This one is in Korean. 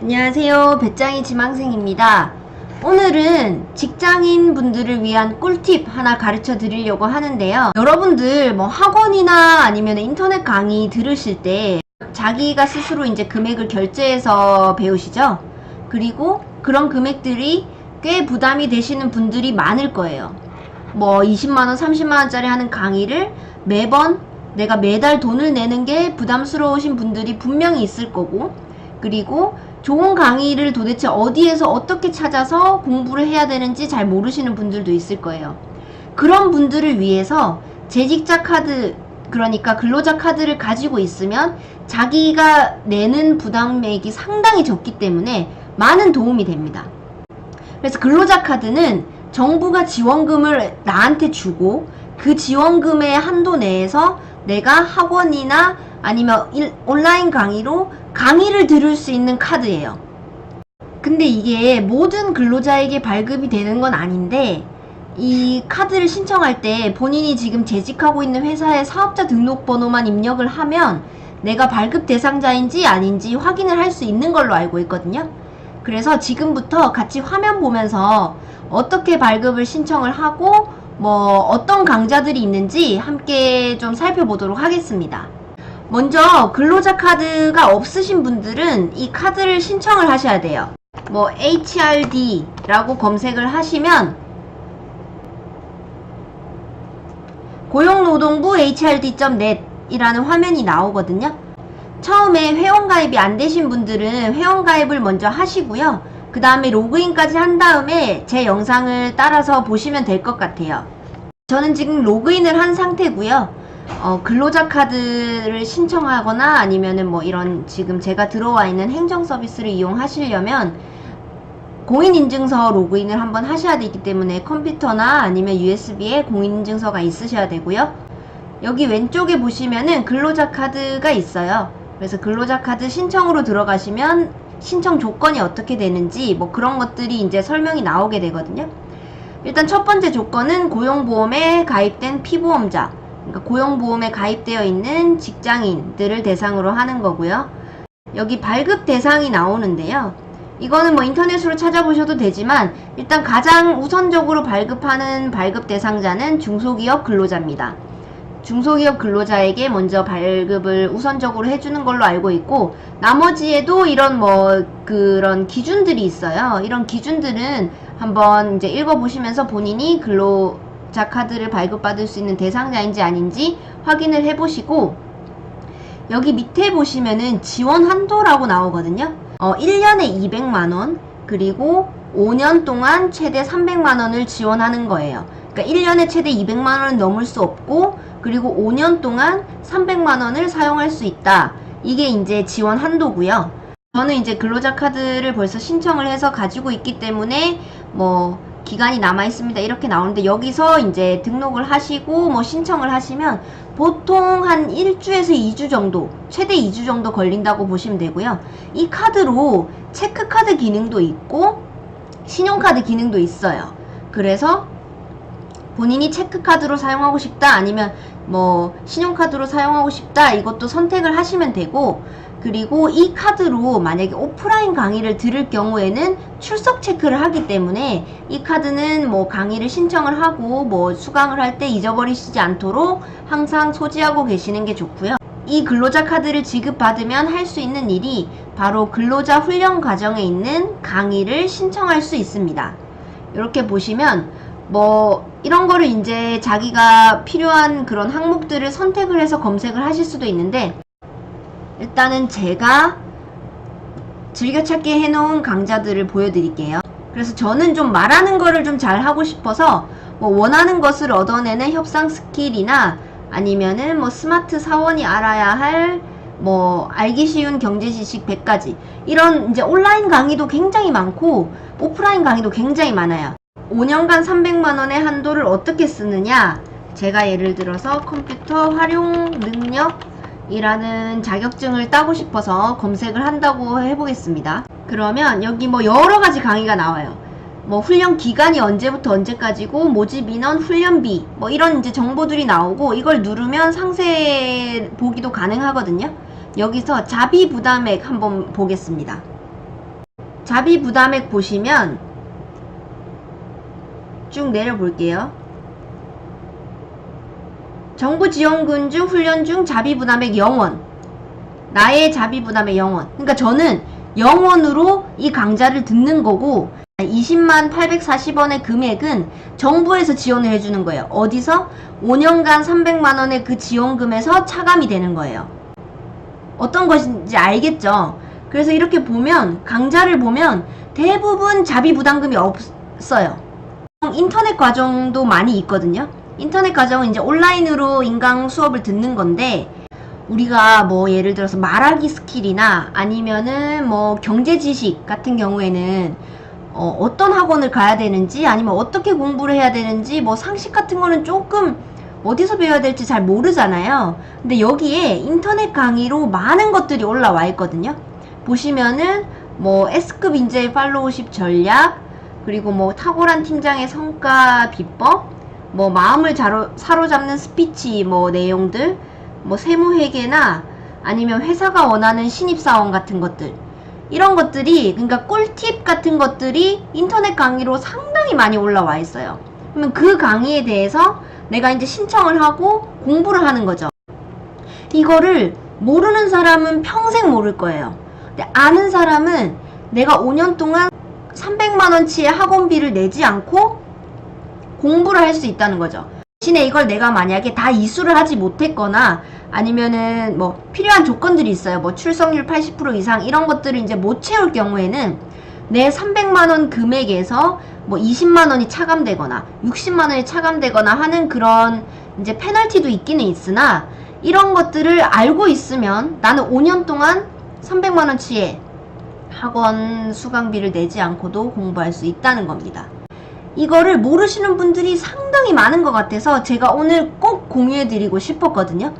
안녕하세요. 배짱이 지망생입니다. 오늘은 직장인 분들을 위한 꿀팁 하나 가르쳐 드리려고 하는데요. 여러분들 뭐 학원이나 아니면 인터넷 강의 들으실 때 자기가 스스로 이제 금액을 결제해서 배우시죠? 그리고 그런 금액들이 꽤 부담이 되시는 분들이 많을 거예요. 뭐 20만원, 30만원짜리 하는 강의를 매번 내가 매달 돈을 내는 게 부담스러우신 분들이 분명히 있을 거고, 그리고 좋은 강의를 도대체 어디에서 어떻게 찾아서 공부를 해야 되는지 잘 모르시는 분들도 있을 거예요. 그런 분들을 위해서 재직자 카드, 그러니까 근로자 카드를 가지고 있으면 자기가 내는 부담액이 상당히 적기 때문에 많은 도움이 됩니다. 그래서 근로자 카드는 정부가 지원금을 나한테 주고 그 지원금의 한도 내에서 내가 학원이나 아니면 온라인 강의로 강의를 들을 수 있는 카드예요. 근데 이게 모든 근로자에게 발급이 되는 건 아닌데, 이 카드를 신청할 때 본인이 지금 재직하고 있는 회사의 사업자 등록번호만 입력을 하면 내가 발급 대상자인지 아닌지 확인을 할 수 있는 걸로 알고 있거든요. 그래서 지금부터 같이 화면 보면서 어떻게 발급을 신청을 하고 뭐 어떤 강좌들이 있는지 함께 좀 살펴보도록 하겠습니다. 먼저 근로자 카드가 없으신 분들은 이 카드를 신청을 하셔야 돼요. 뭐 HRD라고 검색을 하시면 고용노동부 HRD.net 이라는 화면이 나오거든요. 처음에 회원가입이 안 되신 분들은 회원가입을 먼저 하시고요. 그 다음에 로그인까지 한 다음에 제 영상을 따라서 보시면 될 것 같아요. 저는 지금 로그인을 한 상태고요. 근로자 카드를 신청하거나 아니면은 뭐 이런 지금 제가 들어와 있는 행정 서비스를 이용하시려면 공인인증서 로그인을 한번 하셔야 되기 때문에 컴퓨터나 아니면 USB에 공인인증서가 있으셔야 되고요. 여기 왼쪽에 보시면은 근로자 카드가 있어요. 그래서 근로자 카드 신청으로 들어가시면 신청 조건이 어떻게 되는지 뭐 그런 것들이 이제 설명이 나오게 되거든요. 일단 첫 번째 조건은 고용보험에 가입된 피보험자, 그러니까 고용보험에 가입되어 있는 직장인들을 대상으로 하는 거고요. 여기 발급 대상이 나오는데요. 이거는 뭐 인터넷으로 찾아보셔도 되지만 일단 가장 우선적으로 발급하는 발급 대상자는 중소기업 근로자입니다. 중소기업 근로자에게 먼저 발급을 우선적으로 해주는 걸로 알고 있고, 나머지에도 이런 뭐 그런 기준들이 있어요. 이런 기준들은 한번 이제 읽어보시면서 본인이 근로자 카드를 발급받을 수 있는 대상자인지 아닌지 확인을 해보시고, 여기 밑에 보시면은 지원 한도라고 나오거든요. 1년에 200만원, 그리고 5년 동안 최대 300만원을 지원하는 거예요. 그러니까 1년에 최대 200만원은 넘을 수 없고, 그리고 5년 동안 300만원을 사용할 수 있다. 이게 이제 지원 한도고요. 저는 이제 근로자 카드를 벌써 신청을 해서 가지고 있기 때문에 뭐 기간이 남아 있습니다 이렇게 나오는데, 여기서 이제 등록을 하시고 뭐 신청을 하시면 보통 한 1주에서 2주 정도, 최대 2주 정도 걸린다고 보시면 되고요. 이 카드로 체크카드 기능도 있고 신용카드 기능도 있어요. 그래서 본인이 체크카드로 사용하고 싶다 아니면 뭐 신용카드로 사용하고 싶다 이것도 선택을 하시면 되고, 그리고 이 카드로 만약에 오프라인 강의를 들을 경우에는 출석 체크를 하기 때문에 이 카드는 뭐 강의를 신청을 하고 뭐 수강을 할 때 잊어버리시지 않도록 항상 소지하고 계시는 게 좋고요. 이 근로자 카드를 지급받으면 할 수 있는 일이 바로 근로자 훈련 과정에 있는 강의를 신청할 수 있습니다. 이렇게 보시면 뭐 이런 거를 이제 자기가 필요한 그런 항목들을 선택을 해서 검색을 하실 수도 있는데, 일단은 제가 즐겨찾기 해놓은 강좌들을 보여드릴게요. 그래서 저는 좀 말하는 거를 좀 잘 하고 싶어서 뭐 원하는 것을 얻어내는 협상 스킬이나 아니면은 뭐 스마트 사원이 알아야 할 뭐 알기 쉬운 경제 지식 100가지, 이런 이제 온라인 강의도 굉장히 많고 오프라인 강의도 굉장히 많아요. 5년간 300만원의 한도를 어떻게 쓰느냐, 제가 예를 들어서 컴퓨터 활용 능력이라는 자격증을 따고 싶어서 검색을 한다고 해보겠습니다. 그러면 여기 뭐 여러가지 강의가 나와요. 뭐 훈련 기간이 언제부터 언제까지고 모집 인원, 훈련비 뭐 이런 이제 정보들이 나오고, 이걸 누르면 상세 보기도 가능하거든요. 여기서 자비 부담액 한번 보겠습니다. 자비 부담액 보시면 쭉 내려볼게요. 정부 지원금 중 훈련 중 자비 부담액 0원. 나의 자비 부담액 0원. 그러니까 저는 0원으로 이 강좌를 듣는 거고 20만 840원의 금액은 정부에서 지원을 해주는 거예요. 어디서? 5년간 300만원의 그 지원금에서 차감이 되는 거예요. 어떤 것인지 알겠죠? 그래서 이렇게 보면 강좌를 보면 대부분 자비 부담금이 없어요. 인터넷 과정도 많이 있거든요. 인터넷 과정은 이제 온라인으로 인강 수업을 듣는 건데 우리가 뭐 예를 들어서 말하기 스킬이나 아니면은 뭐 경제 지식 같은 경우에는 어떤 학원을 가야 되는지 아니면 어떻게 공부를 해야 되는지 뭐 상식 같은 거는 조금 어디서 배워야 될지 잘 모르잖아요. 근데 여기에 인터넷 강의로 많은 것들이 올라와 있거든요. 보시면은 뭐 S급 인재의 팔로우십 전략, 그리고 뭐 탁월한 팀장의 성과 비법, 뭐 마음을 사로잡는 스피치 뭐 내용들, 뭐 세무회계나 아니면 회사가 원하는 신입사원 같은 것들, 이런 것들이 그러니까 꿀팁 같은 것들이 인터넷 강의로 상당히 많이 올라와 있어요. 그러면 그 강의에 대해서 내가 이제 신청을 하고 공부를 하는 거죠. 이거를 모르는 사람은 평생 모를 거예요. 근데 아는 사람은 내가 5년 동안 300만원치의 학원비를 내지 않고 공부를 할 수 있다는 거죠. 대신에 이걸 내가 만약에 다 이수를 하지 못했거나 아니면은 뭐 필요한 조건들이 있어요. 뭐 출석률 80% 이상 이런 것들을 이제 못 채울 경우에는 내 300만원 금액에서 뭐 20만원이 차감되거나 60만원이 차감되거나 하는 그런 이제 페널티도 있기는 있으나 이런 것들을 알고 있으면 나는 5년 동안 300만원치의 학원 수강비를 내지 않고도 공부할 수 있다는 겁니다. 이거를 모르시는 분들이 상당히 많은 것 같아서 제가 오늘 꼭 공유해 드리고 싶었거든요.